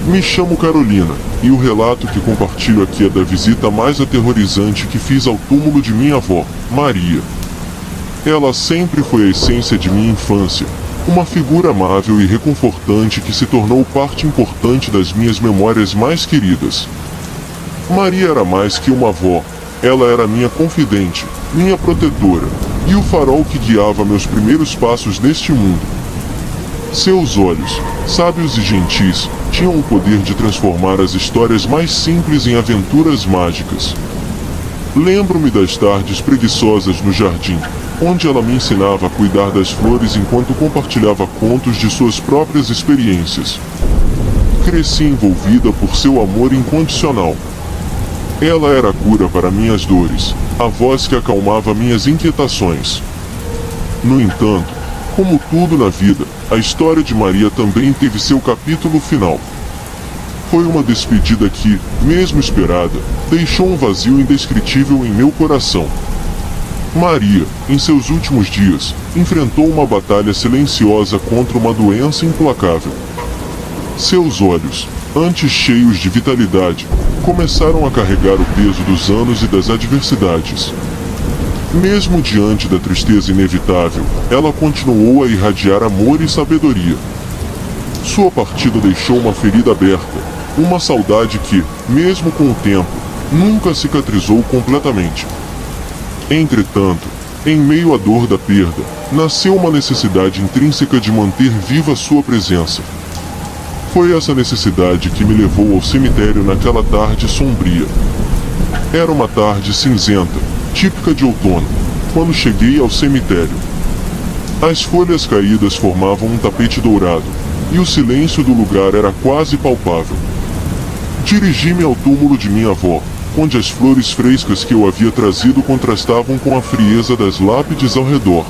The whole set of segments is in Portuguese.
Me chamo Carolina, e o relato que compartilho aqui é da visita mais aterrorizante que fiz ao túmulo de minha avó, Maria. Ela sempre foi a essência de minha infância, uma figura amável e reconfortante que se tornou parte importante das minhas memórias mais queridas. Maria era mais que uma avó, ela era minha confidente, minha protetora, e o farol que guiava meus primeiros passos neste mundo. Seus olhos, sábios e gentis, tinham o poder de transformar as histórias mais simples em aventuras mágicas. Lembro-me das tardes preguiçosas no jardim, onde ela me ensinava a cuidar das flores enquanto compartilhava contos de suas próprias experiências. Cresci envolvida por seu amor incondicional. Ela era a cura para minhas dores, a voz que acalmava minhas inquietações. No entanto, como tudo na vida, a história de Maria também teve seu capítulo final. Foi uma despedida que, mesmo esperada, deixou um vazio indescritível em meu coração. Maria, em seus últimos dias, enfrentou uma batalha silenciosa contra uma doença implacável. Seus olhos, antes cheios de vitalidade, começaram a carregar o peso dos anos e das adversidades. Mesmo diante da tristeza inevitável, ela continuou a irradiar amor e sabedoria. Sua partida deixou uma ferida aberta, uma saudade que, mesmo com o tempo, nunca cicatrizou completamente. Entretanto, em meio à dor da perda, nasceu uma necessidade intrínseca de manter viva sua presença. Foi essa necessidade que me levou ao cemitério naquela tarde sombria. Era uma tarde cinzenta, típica de outono, quando cheguei ao cemitério. As folhas caídas formavam um tapete dourado, e o silêncio do lugar era quase palpável. Dirigi-me ao túmulo de minha avó, onde as flores frescas que eu havia trazido contrastavam com a frieza das lápides ao redor.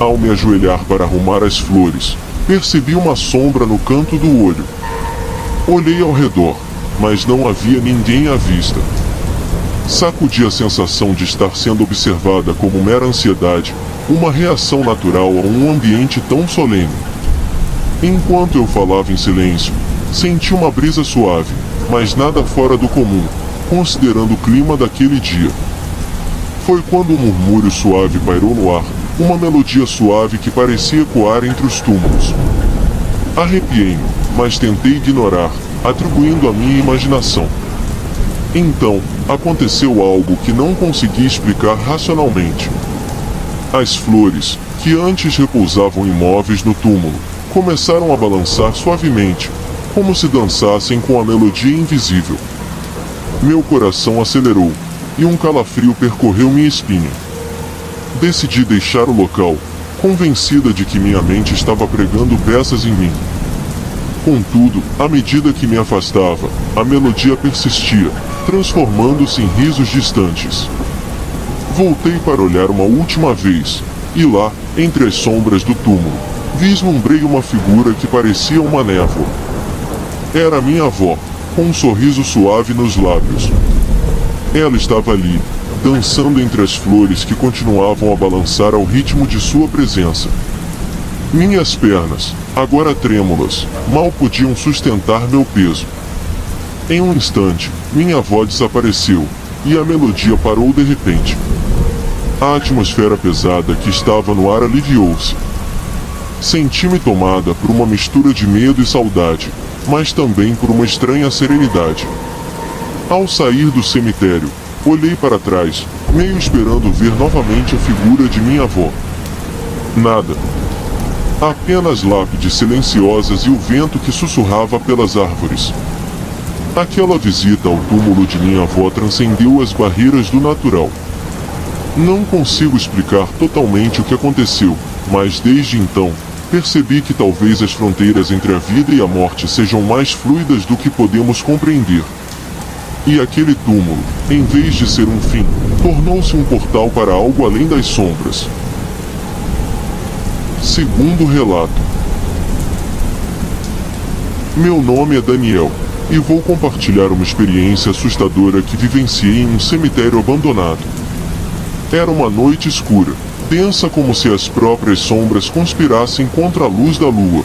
Ao me ajoelhar para arrumar as flores, percebi uma sombra no canto do olho. Olhei ao redor, mas não havia ninguém à vista. Sacudi a sensação de estar sendo observada como mera ansiedade, uma reação natural a um ambiente tão solene. Enquanto eu falava em silêncio, senti uma brisa suave, mas nada fora do comum, considerando o clima daquele dia. Foi quando um murmúrio suave pairou no ar, uma melodia suave que parecia ecoar entre os túmulos. Arrepiei-me, mas tentei ignorar, atribuindo à minha imaginação. Então, aconteceu algo que não consegui explicar racionalmente. As flores, que antes repousavam imóveis no túmulo, começaram a balançar suavemente, como se dançassem com a melodia invisível. Meu coração acelerou, e um calafrio percorreu minha espinha. Decidi deixar o local, convencida de que minha mente estava pregando peças em mim. Contudo, à medida que me afastava, a melodia persistia, transformando-se em risos distantes. Voltei para olhar uma última vez, e lá, entre as sombras do túmulo, vislumbrei uma figura que parecia uma névoa. Era minha avó, com um sorriso suave nos lábios. Ela estava ali, dançando entre as flores que continuavam a balançar ao ritmo de sua presença. Minhas pernas, agora trêmulas, mal podiam sustentar meu peso. Em um instante, minha avó desapareceu, e a melodia parou de repente. A atmosfera pesada que estava no ar aliviou-se. Senti-me tomada por uma mistura de medo e saudade, mas também por uma estranha serenidade. Ao sair do cemitério, olhei para trás, meio esperando ver novamente a figura de minha avó. Nada. Apenas lápides silenciosas e o vento que sussurrava pelas árvores. Aquela visita ao túmulo de minha avó transcendeu as barreiras do natural. Não consigo explicar totalmente o que aconteceu, mas desde então, percebi que talvez as fronteiras entre a vida e a morte sejam mais fluidas do que podemos compreender. E aquele túmulo, em vez de ser um fim, tornou-se um portal para algo além das sombras. Segundo relato. Meu nome é Daniel, e vou compartilhar uma experiência assustadora que vivenciei em um cemitério abandonado. Era uma noite escura, densa como se as próprias sombras conspirassem contra a luz da lua.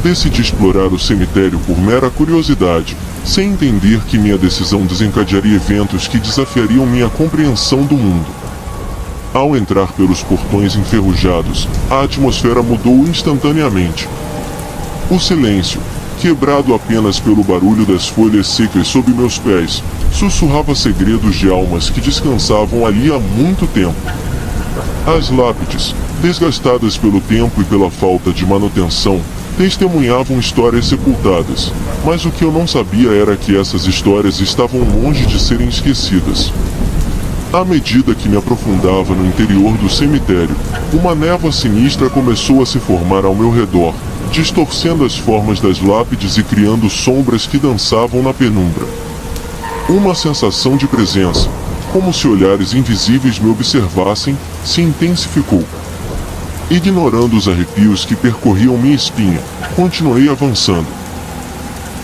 decidi explorar o cemitério por mera curiosidade, sem entender que minha decisão desencadearia eventos que desafiariam minha compreensão do mundo. Ao entrar pelos portões enferrujados, a atmosfera mudou instantaneamente. O silêncio, quebrado apenas pelo barulho das folhas secas sob meus pés, sussurrava segredos de almas que descansavam ali há muito tempo. As lápides, desgastadas pelo tempo e pela falta de manutenção, testemunhavam histórias sepultadas, mas o que eu não sabia era que essas histórias estavam longe de serem esquecidas. À medida que me aprofundava no interior do cemitério, uma névoa sinistra começou a se formar ao meu redor, distorcendo as formas das lápides e criando sombras que dançavam na penumbra. Uma sensação de presença, como se olhares invisíveis me observassem, se intensificou. Ignorando os arrepios que percorriam minha espinha, continuei avançando.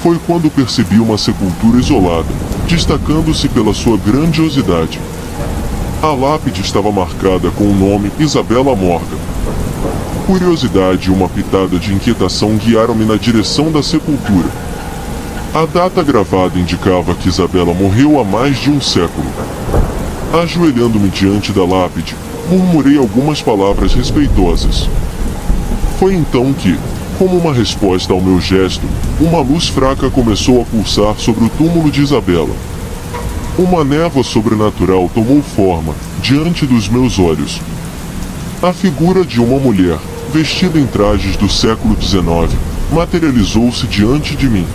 Foi quando percebi uma sepultura isolada, destacando-se pela sua grandiosidade. A lápide estava marcada com o nome Isabella Morgan. Curiosidade e uma pitada de inquietação guiaram-me na direção da sepultura. A data gravada indicava que Isabella morreu há mais de um século. Ajoelhando-me diante da lápide, murmurei algumas palavras respeitosas. Foi então que, como uma resposta ao meu gesto, uma luz fraca começou a pulsar sobre o túmulo de Isabella. Uma névoa sobrenatural tomou forma diante dos meus olhos. A figura de uma mulher, vestida em trajes do século XIX, materializou-se diante de mim.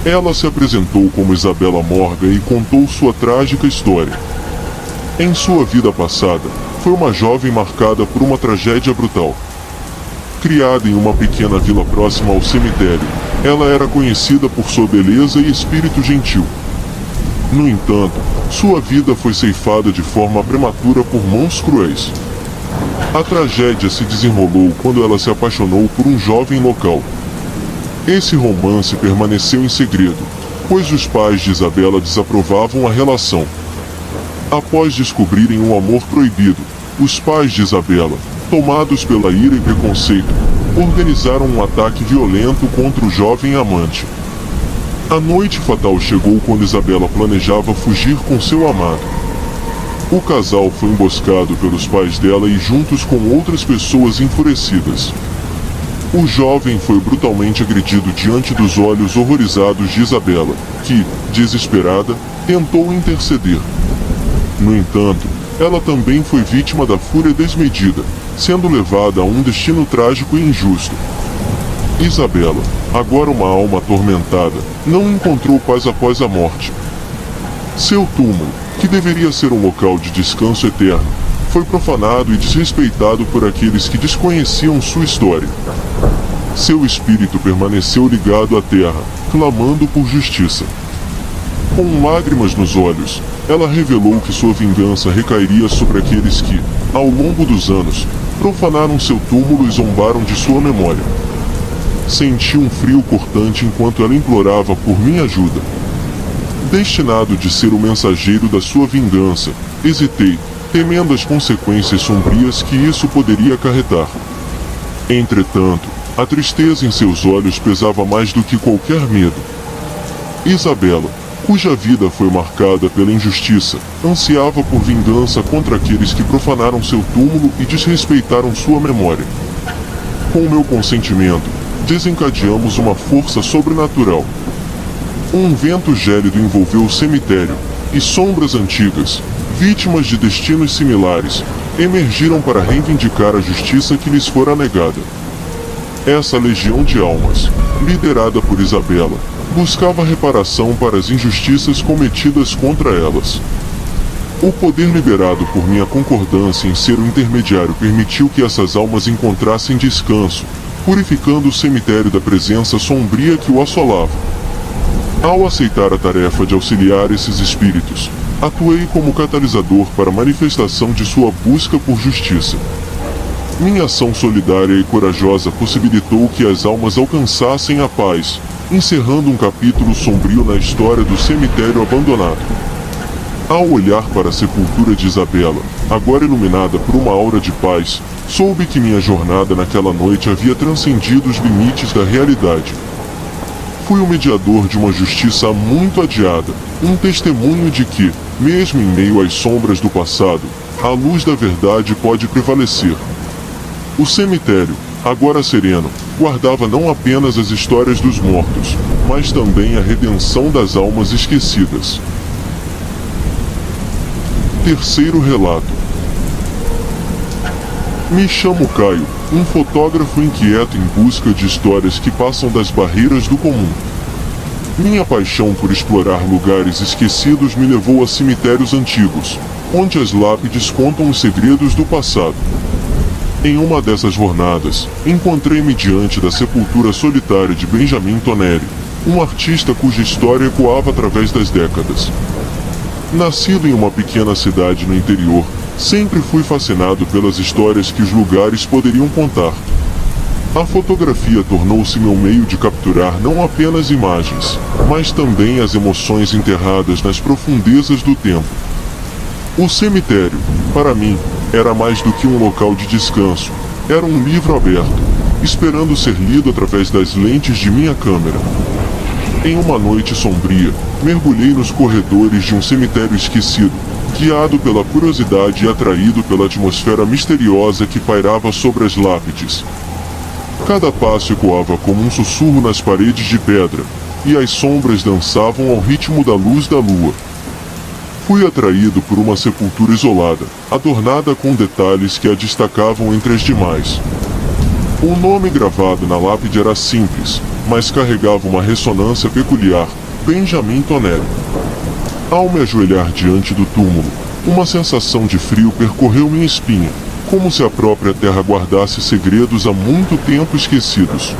Ela se apresentou como Isabella Morgan e contou sua trágica história. Em sua vida passada, foi uma jovem marcada por uma tragédia brutal. Criada em uma pequena vila próxima ao cemitério, ela era conhecida por sua beleza e espírito gentil. No entanto, sua vida foi ceifada de forma prematura por mãos cruéis. A tragédia se desenrolou quando ela se apaixonou por um jovem local. Esse romance permaneceu em segredo, pois os pais de Isabella desaprovavam a relação. Após descobrirem um amor proibido, os pais de Isabella, tomados pela ira e preconceito, organizaram um ataque violento contra o jovem amante. A noite fatal chegou quando Isabella planejava fugir com seu amado. O casal foi emboscado pelos pais dela e juntos com outras pessoas enfurecidas. O jovem foi brutalmente agredido diante dos olhos horrorizados de Isabella, que, desesperada, tentou interceder. No entanto, ela também foi vítima da fúria desmedida, sendo levada a um destino trágico e injusto. Isabella, agora uma alma atormentada, não encontrou paz após a morte. Seu túmulo, que deveria ser um local de descanso eterno, foi profanado e desrespeitado por aqueles que desconheciam sua história. Seu espírito permaneceu ligado à terra, clamando por justiça. Com lágrimas nos olhos, ela revelou que sua vingança recairia sobre aqueles que, ao longo dos anos, profanaram seu túmulo e zombaram de sua memória. Senti um frio cortante enquanto ela implorava por minha ajuda. Destinado de ser o mensageiro da sua vingança, hesitei, temendo as consequências sombrias que isso poderia acarretar. Entretanto, a tristeza em seus olhos pesava mais do que qualquer medo. Isabella, cuja vida foi marcada pela injustiça, ansiava por vingança contra aqueles que profanaram seu túmulo e desrespeitaram sua memória. Com meu consentimento, desencadeamos uma força sobrenatural. Um vento gélido envolveu o cemitério, e sombras antigas, vítimas de destinos similares, emergiram para reivindicar a justiça que lhes fora negada. Essa legião de almas, liderada por Isabella, buscava reparação para as injustiças cometidas contra elas. O poder liberado por minha concordância em ser o intermediário permitiu que essas almas encontrassem descanso, purificando o cemitério da presença sombria que o assolava. Ao aceitar a tarefa de auxiliar esses espíritos, atuei como catalisador para a manifestação de sua busca por justiça. Minha ação solidária e corajosa possibilitou que as almas alcançassem a paz, encerrando um capítulo sombrio na história do cemitério abandonado. Ao olhar para a sepultura de Isabella, agora iluminada por uma aura de paz, soube que minha jornada naquela noite havia transcendido os limites da realidade. Fui o mediador de uma justiça muito adiada, um testemunho de que, mesmo em meio às sombras do passado, a luz da verdade pode prevalecer. O cemitério, agora sereno, guardava não apenas as histórias dos mortos, mas também a redenção das almas esquecidas. Terceiro relato. Me chamo Caio, um fotógrafo inquieto em busca de histórias que passam das barreiras do comum. Minha paixão por explorar lugares esquecidos me levou a cemitérios antigos, onde as lápides contam os segredos do passado. Em uma dessas jornadas, encontrei-me diante da sepultura solitária de Benjamin Tonelli, um artista cuja história ecoava através das décadas. Nascido em uma pequena cidade no interior, sempre fui fascinado pelas histórias que os lugares poderiam contar. A fotografia tornou-se meu meio de capturar não apenas imagens, mas também as emoções enterradas nas profundezas do tempo. O cemitério, para mim, era mais do que um local de descanso. Era um livro aberto, esperando ser lido através das lentes de minha câmera. Em uma noite sombria, mergulhei nos corredores de um cemitério esquecido, guiado pela curiosidade e atraído pela atmosfera misteriosa que pairava sobre as lápides. Cada passo ecoava como um sussurro nas paredes de pedra, e as sombras dançavam ao ritmo da luz da lua. Fui atraído por uma sepultura isolada, adornada com detalhes que a destacavam entre as demais. O nome gravado na lápide era simples, mas carregava uma ressonância peculiar: Benjamin Tonelli. Ao me ajoelhar diante do túmulo, uma sensação de frio percorreu minha espinha, como se a própria terra guardasse segredos há muito tempo esquecidos.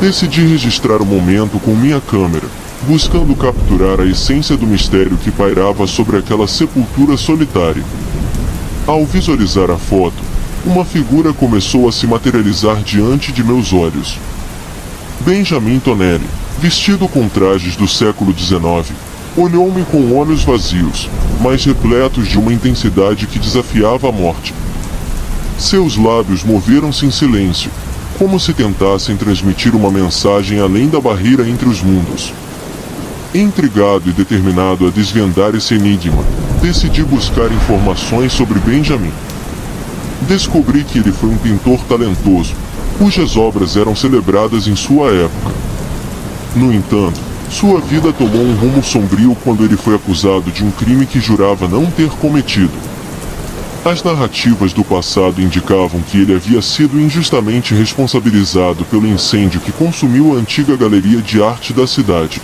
Decidi registrar o momento com minha câmera, buscando capturar a essência do mistério que pairava sobre aquela sepultura solitária. Ao visualizar a foto, uma figura começou a se materializar diante de meus olhos. Benjamin Tonelli, vestido com trajes do século XIX, olhou-me com olhos vazios, mas repletos de uma intensidade que desafiava a morte. Seus lábios moveram-se em silêncio, como se tentassem transmitir uma mensagem além da barreira entre os mundos. Intrigado e determinado a desvendar esse enigma, decidi buscar informações sobre Benjamin. Descobri que ele foi um pintor talentoso, cujas obras eram celebradas em sua época. No entanto, sua vida tomou um rumo sombrio quando ele foi acusado de um crime que jurava não ter cometido. As narrativas do passado indicavam que ele havia sido injustamente responsabilizado pelo incêndio que consumiu a antiga galeria de arte da cidade.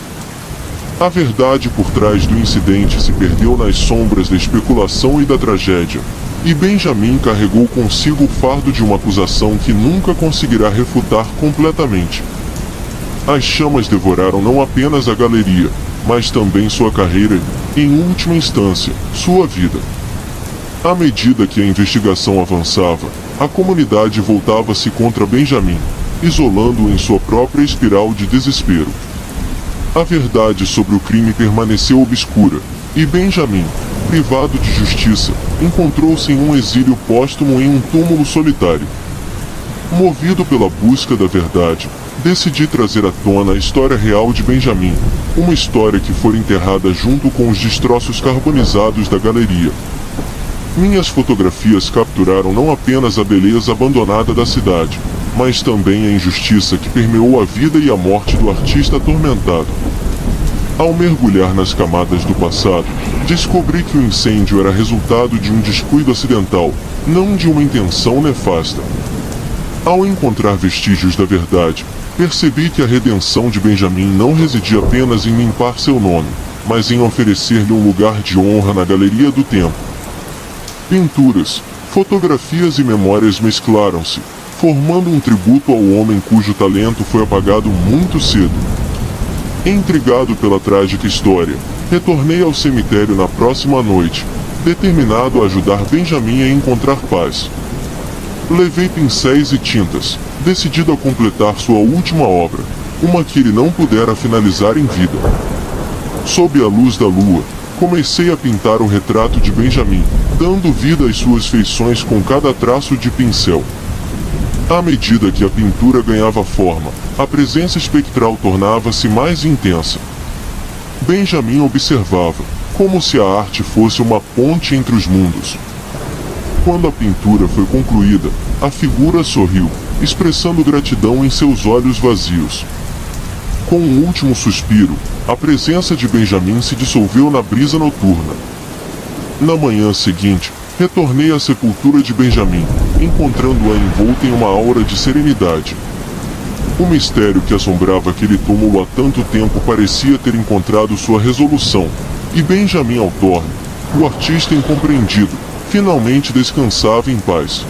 A verdade por trás do incidente se perdeu nas sombras da especulação e da tragédia, e Benjamin carregou consigo o fardo de uma acusação que nunca conseguirá refutar completamente. As chamas devoraram não apenas a galeria, mas também sua carreira e, em última instância, sua vida. À medida que a investigação avançava, a comunidade voltava-se contra Benjamin, isolando-o em sua própria espiral de desespero. A verdade sobre o crime permaneceu obscura, e Benjamin, privado de justiça, encontrou-se em um exílio póstumo em um túmulo solitário. Movido pela busca da verdade, decidi trazer à tona a história real de Benjamin, uma história que foi enterrada junto com os destroços carbonizados da galeria. Minhas fotografias capturaram não apenas a beleza abandonada da cidade, mas também a injustiça que permeou a vida e a morte do artista atormentado. Ao mergulhar nas camadas do passado, descobri que o incêndio era resultado de um descuido acidental, não de uma intenção nefasta. Ao encontrar vestígios da verdade, percebi que a redenção de Benjamin não residia apenas em limpar seu nome, mas em oferecer-lhe um lugar de honra na galeria do tempo. Pinturas, fotografias e memórias mesclaram-se, formando um tributo ao homem cujo talento foi apagado muito cedo. Intrigado pela trágica história, retornei ao cemitério na próxima noite, determinado a ajudar Benjamin a encontrar paz. Levei pincéis e tintas, decidido a completar sua última obra, uma que ele não pudera finalizar em vida. Sob a luz da lua, Comecei a pintar o retrato de Benjamin, dando vida às suas feições com cada traço de pincel. À medida que a pintura ganhava forma, a presença espectral tornava-se mais intensa. Benjamin observava, como se a arte fosse uma ponte entre os mundos. Quando a pintura foi concluída, a figura sorriu, expressando gratidão em seus olhos vazios. Com um último suspiro, a presença de Benjamin se dissolveu na brisa noturna. Na manhã seguinte, retornei à sepultura de Benjamin, encontrando-a envolta em uma aura de serenidade. O mistério que assombrava aquele túmulo há tanto tempo parecia ter encontrado sua resolução, e Benjamin Altorne, o artista incompreendido, finalmente descansava em paz.